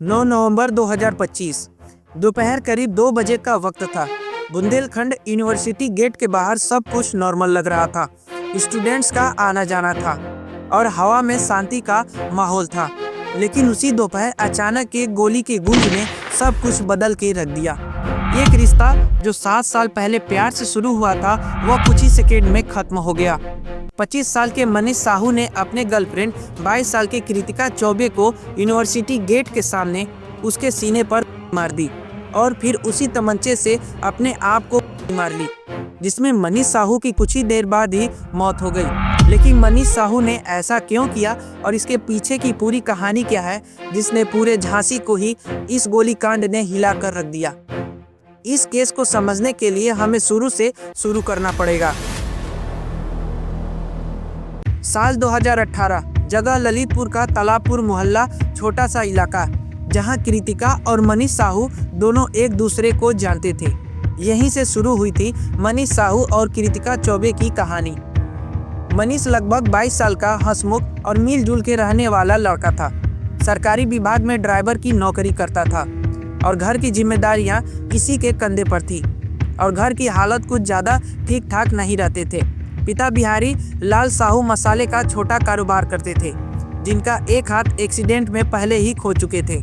9 नवंबर 2025 दोपहर करीब 2 बजे का वक्त था। बुंदेलखंड यूनिवर्सिटी गेट के बाहर सब कुछ नॉर्मल लग रहा था। स्टूडेंट्स का आना जाना था और हवा में शांति का माहौल था। लेकिन उसी दोपहर अचानक एक गोली की गूंज ने सब कुछ बदल के रख दिया। एक रिश्ता जो 7 साल पहले प्यार से शुरू हुआ था, वह कुछ ही सेकेंड में खत्म हो गया। 25 साल के मनीष साहू ने अपने गर्लफ्रेंड 22 साल की कृतिका चौबे को यूनिवर्सिटी गेट के सामने उसके सीने पर मार दी और फिर उसी तमंचे से अपने आप को मार ली, जिसमें मनीष साहू की कुछ ही देर बाद ही मौत हो गई। लेकिन मनीष साहू ने ऐसा क्यों किया और इसके पीछे की पूरी कहानी क्या है, जिसने पूरे झांसी को ही इस गोलीकांड ने हिला कर रख दिया। इस केस को समझने के लिए हमें शुरू से शुरू करना पड़ेगा। साल 2018, जगह ललितपुर का तालाबपुर मोहल्ला, छोटा सा इलाका, जहां कृतिका और मनीष साहू दोनों एक दूसरे को जानते थे। यहीं से शुरू हुई थी मनीष साहू और कृतिका चौबे की कहानी। मनीष लगभग 22 साल का हंसमुख और मिलजुल के रहने वाला लड़का था। सरकारी विभाग में ड्राइवर की नौकरी करता था और घर की जिम्मेदारियां इसी के कंधे पर थी और घर की हालत कुछ ज़्यादा ठीक ठाक नहीं रहते थे। पिता बिहारी लाल साहू मसाले का छोटा कारोबार करते थे, जिनका एक हाथ एक्सीडेंट में पहले ही खो चुके थे।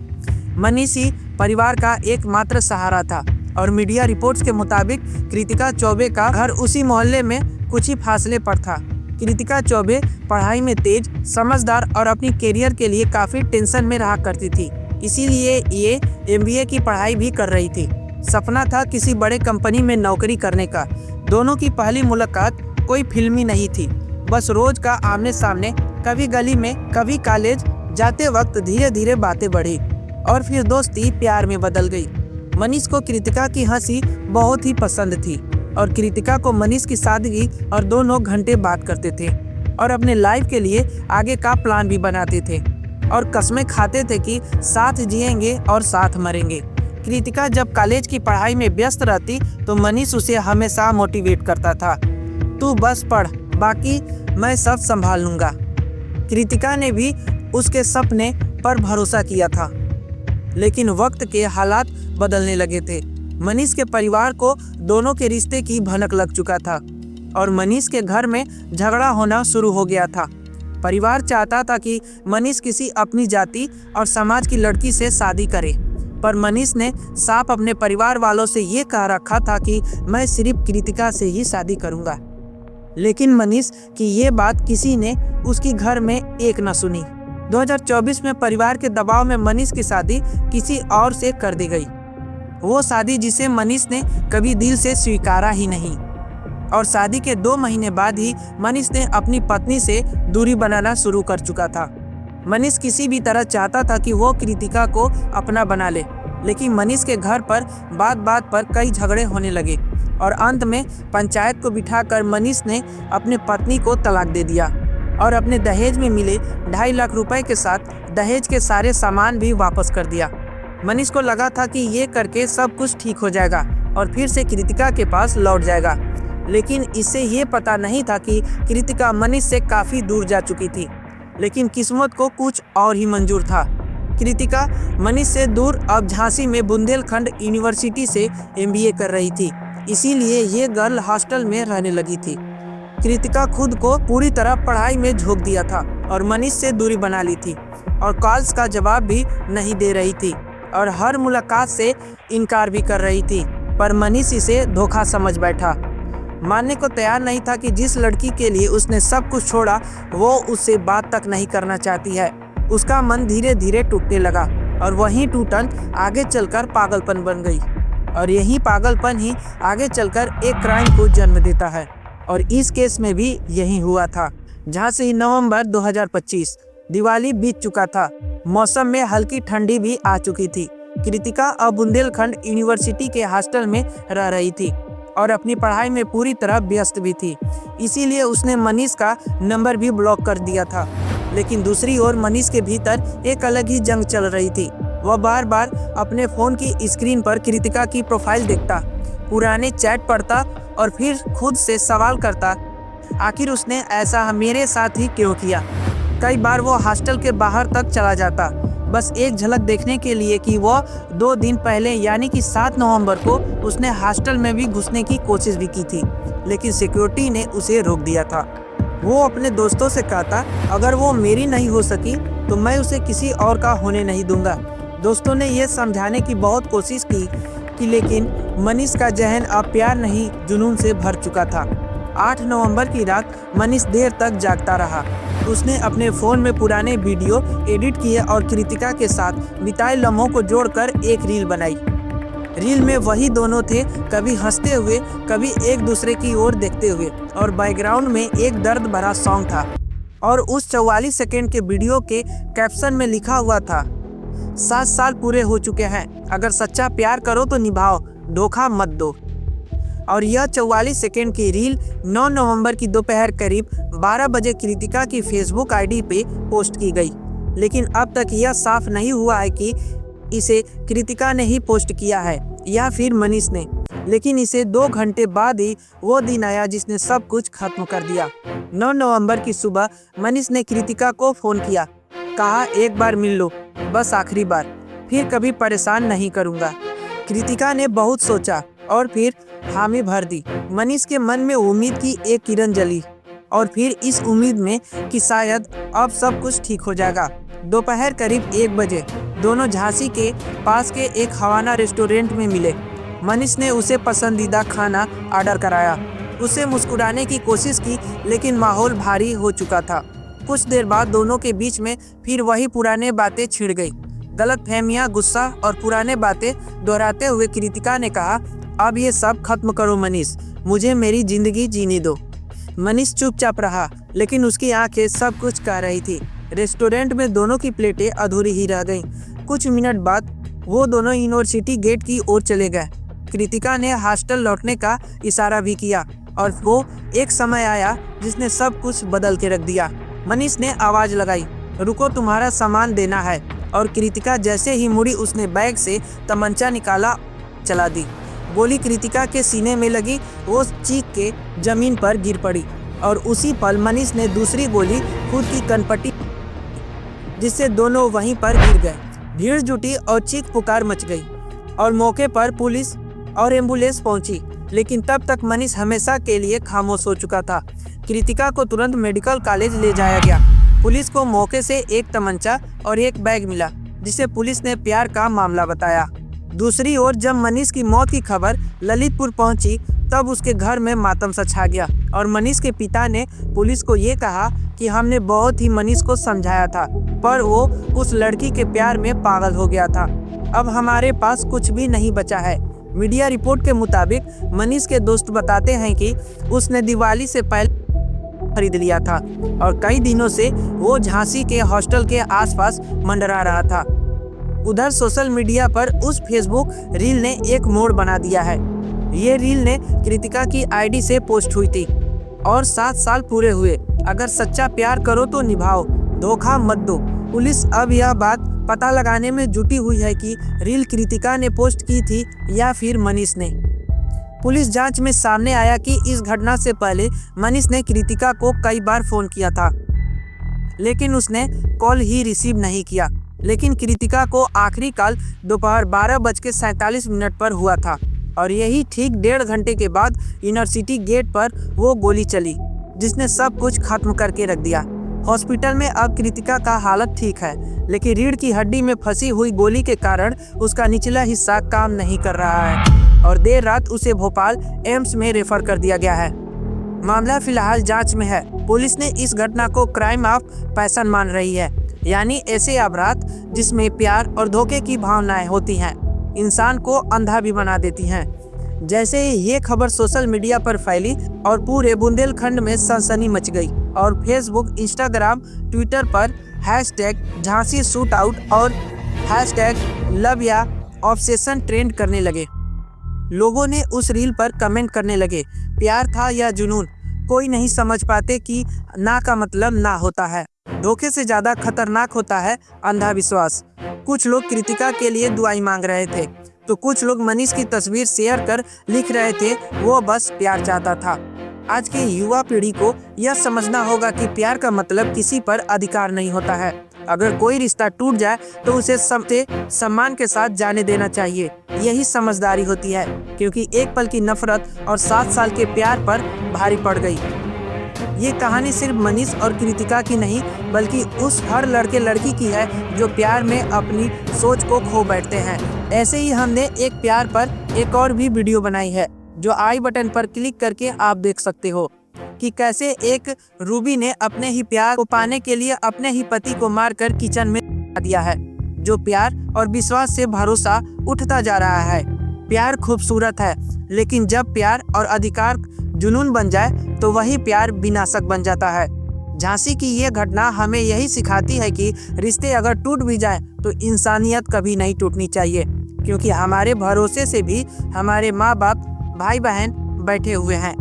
मनीष ही परिवार का एकमात्र सहारा था और मीडिया रिपोर्ट्स के मुताबिक कृतिका चौबे का घर उसी मोहल्ले में कुछ ही फासले पर था। कृतिका चौबे पढ़ाई में तेज, समझदार और अपनी करियर के लिए काफ़ी टेंशन में रहा करती थी, इसीलिए ये MBA की पढ़ाई भी कर रही थी। सपना था किसी बड़े कंपनी में नौकरी करने का। दोनों की पहली मुलाकात कोई फिल्मी नहीं थी, बस रोज का आमने सामने, कभी गली में कभी कॉलेज जाते वक्त धीरे धीरे बातें बढ़ी और फिर दोस्ती प्यार में बदल गई। मनीष को कृतिका की हंसी बहुत ही पसंद थी और कृतिका को मनीष की सादगी, और दोनों घंटे बात करते थे और अपने लाइफ के लिए आगे का प्लान भी बनाते थे और कसमें खाते थे कि साथ जिएंगे और साथ मरेंगे। कृतिका जब कॉलेज की पढ़ाई में व्यस्त रहती तो मनीष उसे हमेशा मोटिवेट करता था, तू बस पढ़, बाकी मैं सब संभाल लूँगा। कृतिका ने भी उसके सपने पर भरोसा किया था, लेकिन वक्त के हालात बदलने लगे थे। मनीष के परिवार को दोनों के रिश्ते की भनक लग चुका था और मनीष के घर में झगड़ा होना शुरू हो गया था। परिवार चाहता था कि मनीष किसी अपनी जाति और समाज की लड़की से शादी करे, पर मनीष ने साफ अपने परिवार वालों से ये कह रखा था कि मैं सिर्फ कृतिका से ही शादी करूँगा। लेकिन मनीष की ये बात किसी ने उसकी घर में एक न सुनी। 2024 में परिवार के दबाव में मनीष की शादी किसी और से कर दी गई, वो शादी जिसे मनीष ने कभी दिल से स्वीकारा ही नहीं। और शादी के 2 महीने बाद ही मनीष ने अपनी पत्नी से दूरी बनाना शुरू कर चुका था। मनीष किसी भी तरह चाहता था कि वो कृतिका को अपना बना ले, लेकिन मनीष के घर पर बात बात पर कई झगड़े होने लगे और अंत में पंचायत को बिठाकर मनीष ने अपनी पत्नी को तलाक दे दिया और अपने दहेज में मिले 2.5 लाख रुपए के साथ दहेज के सारे सामान भी वापस कर दिया। मनीष को लगा था कि ये करके सब कुछ ठीक हो जाएगा और फिर से कृतिका के पास लौट जाएगा, लेकिन इससे ये पता नहीं था कि कृतिका मनीष से काफ़ी दूर जा चुकी थी। लेकिन किस्मत को कुछ और ही मंजूर था। कृतिका मनीष से दूर अब झांसी में बुंदेलखंड यूनिवर्सिटी से MBA कर रही थी, इसीलिए ये गर्ल हॉस्टल में रहने लगी थी। कृतिका खुद को पूरी तरह पढ़ाई में झोंक दिया था और मनीष से दूरी बना ली थी और कॉल्स का जवाब भी नहीं दे रही थी और हर मुलाकात से इनकार भी कर रही थी, पर मनीष इसे धोखा समझ बैठा। मानने को तैयार नहीं था कि जिस लड़की के लिए उसने सब कुछ छोड़ा, वो उससे बात तक नहीं करना चाहती है। उसका मन धीरे धीरे टूटने लगा और वही टूटन आगे चलकर पागलपन बन गई और यही पागलपन ही आगे चलकर एक क्राइम को जन्म देता है। और इस केस में भी यही हुआ था। जहाँ से नवंबर 2025, दिवाली बीत चुका था, मौसम में हल्की ठंडी भी आ चुकी थी। कृतिका अब बुंदेलखंड यूनिवर्सिटी के हॉस्टल में रह रही थी और अपनी पढ़ाई में पूरी तरह व्यस्त भी थी, इसीलिए उसने मनीष का नंबर भी ब्लॉक कर दिया था। लेकिन दूसरी ओर मनीष के भीतर एक अलग ही जंग चल रही थी। वह बार बार अपने फ़ोन की स्क्रीन पर कृतिका की प्रोफाइल देखता, पुराने चैट पढ़ता और फिर खुद से सवाल करता, आखिर उसने ऐसा मेरे साथ ही क्यों किया। कई बार वो हॉस्टल के बाहर तक चला जाता बस एक झलक देखने के लिए कि वह 2 दिन पहले यानी कि 7 नवंबर को उसने हॉस्टल में भी घुसने की कोशिश भी की थी, लेकिन सिक्योरिटी ने उसे रोक दिया था। वो अपने दोस्तों से कहता, अगर वो मेरी नहीं हो सकी तो मैं उसे किसी और का होने नहीं दूंगा। दोस्तों ने ये समझाने की बहुत कोशिश की लेकिन मनीष का जहन अब प्यार नहीं जुनून से भर चुका था। 8 नवंबर की रात मनीष देर तक जागता रहा। उसने अपने फ़ोन में पुराने वीडियो एडिट किए और कृतिका के साथ बिताए लम्हों को जोड़कर एक रील बनाई। रील में वही दोनों थे, कभी हंसते हुए, कभी एक दूसरे की ओर देखते हुए, और बैकग्राउंड में एक दर्द भरा सॉन्ग था। और उस 44 सेकेंड के वीडियो के कैप्शन में लिखा हुआ था, 7 साल पूरे हो चुके हैं, अगर सच्चा प्यार करो तो निभाओ, धोखा मत दो। और यह 44 सेकेंड की रील 9 नवंबर की दोपहर करीब 12 बजे कृतिका की फेसबुक आईडी पे पोस्ट की गई। लेकिन अब तक यह साफ नहीं हुआ है कि इसे कृतिका ने ही पोस्ट किया है या फिर मनीष ने। लेकिन इसे 2 घंटे बाद ही वो दिन आया जिसने सब कुछ खत्म कर दिया। 9 नवंबर की सुबह मनीष ने कृतिका को फ़ोन किया, कहा एक बार मिल लो, बस आखिरी बार, फिर कभी परेशान नहीं करूँगा। कृतिका ने बहुत सोचा और फिर हामी भर दी। मनीष के मन में उम्मीद की एक किरण जली और फिर इस उम्मीद में कि शायद अब सब कुछ ठीक हो जाएगा। दोपहर करीब 1 बजे दोनों झांसी के पास के एक हवाना रेस्टोरेंट में मिले। मनीष ने उसे पसंदीदा खाना ऑर्डर कराया। उसे मुस्कुराने की कोशिश की लेकिन माहौल भारी हो चुका था। कुछ देर बाद दोनों के बीच में फिर वही पुराने बातें छिड़ गई। गलतफहमियां, गुस्सा और पुराने बातें दोहराते हुए कृतिका ने कहा, अब ये सब खत्म करो मनीष, मुझे मेरी जिंदगी जीने दो। मनीष चुपचाप रहा लेकिन उसकी आंखें सब कुछ कह रही थी। रेस्टोरेंट में दोनों की प्लेटें अधूरी ही रह गईं। कुछ मिनट बाद वो दोनों यूनिवर्सिटी गेट की ओर चले गए। कृतिका ने हॉस्टल लौटने का इशारा भी किया और वो एक समय आया जिसने सब कुछ बदल के रख दिया। मनीष ने आवाज़ लगाई, रुको, तुम्हारा सामान देना है। और कृतिका जैसे ही मुड़ी उसने बैग से तमंचा निकाला, चला दी। गोली कृतिका के सीने में लगी, वो चीख के जमीन पर गिर पड़ी और उसी पल मनीष ने दूसरी गोली खुद की कनपट्टी, जिससे दोनों वहीं पर गिर गए। भीड़ जुटी और चीख पुकार मच गई और मौके पर पुलिस और एम्बुलेंस पहुंची, लेकिन तब तक मनीष हमेशा के लिए खामोश हो चुका था। कृतिका को तुरंत मेडिकल कॉलेज ले जाया गया। पुलिस को मौके से एक तमंचा और एक बैग मिला, जिसे पुलिस ने प्यार का मामला बताया। दूसरी ओर जब मनीष की मौत की खबर ललितपुर पहुंची, तब उसके घर में मातम सा छा गया और मनीष के पिता ने पुलिस को ये कहा कि हमने बहुत ही मनीष को समझाया था, पर वो उस लड़की के प्यार में पागल हो गया था। अब हमारे पास कुछ भी नहीं बचा है। मीडिया रिपोर्ट के मुताबिक मनीष के दोस्त बताते हैं कि उसने दिवाली से पहले खरीद लिया था और कई दिनों से वो झांसी के हॉस्टल के आसपास मंडरा रहा था। उधर सोशल मीडिया पर उस फेसबुक रील ने एक मोड़ बना दिया है। ये रील ने कृतिका की आईडी से पोस्ट हुई थी और 7 साल पूरे हुए, अगर सच्चा प्यार करो तो निभाओ, धोखा मत दो। पुलिस अब यह बात पता लगाने में जुटी हुई है कि रील कृतिका ने पोस्ट की थी या फिर मनीष ने। पुलिस जांच में सामने आया कि इस घटना से पहले मनीष ने कृतिका को कई बार फोन किया था, लेकिन उसने कॉल ही रिसीव नहीं किया। लेकिन कृतिका को आखिरी कॉल दोपहर 12:47 पर हुआ था और यही ठीक 1.5 घंटे के बाद यूनिवर्सिटी गेट पर वो गोली चली, जिसने सब कुछ खत्म करके रख दिया। हॉस्पिटल में अब कृतिका का हालत ठीक है, लेकिन रीढ़ की हड्डी में फंसी हुई गोली के कारण उसका निचला हिस्सा काम नहीं कर रहा है और देर रात उसे भोपाल एम्स में रेफर कर दिया गया है। मामला फिलहाल जांच में है। पुलिस ने इस घटना को क्राइम ऑफ पैशन मान रही है, यानी ऐसे अपराध जिसमें प्यार और धोखे की भावनाएं होती हैं, इंसान को अंधा भी बना देती हैं। जैसे ही ये खबर सोशल मीडिया पर फैली और पूरे बुंदेलखंड में सनसनी मच गई और फेसबुक, इंस्टाग्राम, ट्विटर पर #झांसी शूट आउट और #लव या ऑब्सेशन ट्रेंड करने लगे। लोगों ने उस रील पर कमेंट करने लगे, प्यार था या जुनून, कोई नहीं समझ पाते कि ना का मतलब ना होता है। धोखे से ज़्यादा खतरनाक होता है अंधा विश्वास। कुछ लोग कृतिका के लिए दुआई मांग रहे थे, तो कुछ लोग मनीष की तस्वीर शेयर कर लिख रहे थे वो बस प्यार चाहता था। आज के युवा पीढ़ी को यह समझना होगा कि प्यार का मतलब किसी पर अधिकार नहीं होता है, अगर कोई रिश्ता टूट जाए तो उसे सबसे सम्मान के साथ जाने देना चाहिए। यही समझदारी होती है, क्योंकि एक पल की नफरत और 7 साल के प्यार पर भारी पड़ गई। ये कहानी सिर्फ मनीष और कृतिका की नहीं, बल्कि उस हर लड़के लड़की की है जो प्यार में अपनी सोच को खो बैठते हैं। ऐसे ही हमने एक प्यार पर एक और भी वीडियो बनाई है, जो आई बटन पर क्लिक करके आप देख सकते हो कि कैसे एक रूबी ने अपने ही प्यार को पाने के लिए अपने ही पति को मारकर किचन में दिया है। जो प्यार और विश्वास से भरोसा उठता जा रहा है। प्यार खूबसूरत है, लेकिन जब प्यार और अधिकार जुनून बन जाए तो वही प्यार विनाशक बन जाता है। झांसी की ये घटना हमें यही सिखाती है कि रिश्ते अगर टूट भी जाए तो इंसानियत कभी नहीं टूटनी चाहिए, क्योंकि हमारे भरोसे से भी हमारे माँ बाप, भाई बहन बैठे हुए हैं।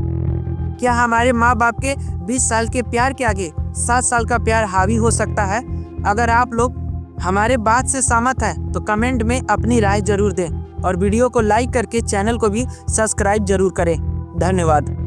क्या हमारे माँ बाप के 20 साल के प्यार के आगे 7 साल का प्यार हावी हो सकता है? अगर आप लोग हमारे बात से सहमत हैं तो कमेंट में अपनी राय जरूर दें और वीडियो को लाइक करके चैनल को भी सब्सक्राइब जरूर करें। धन्यवाद।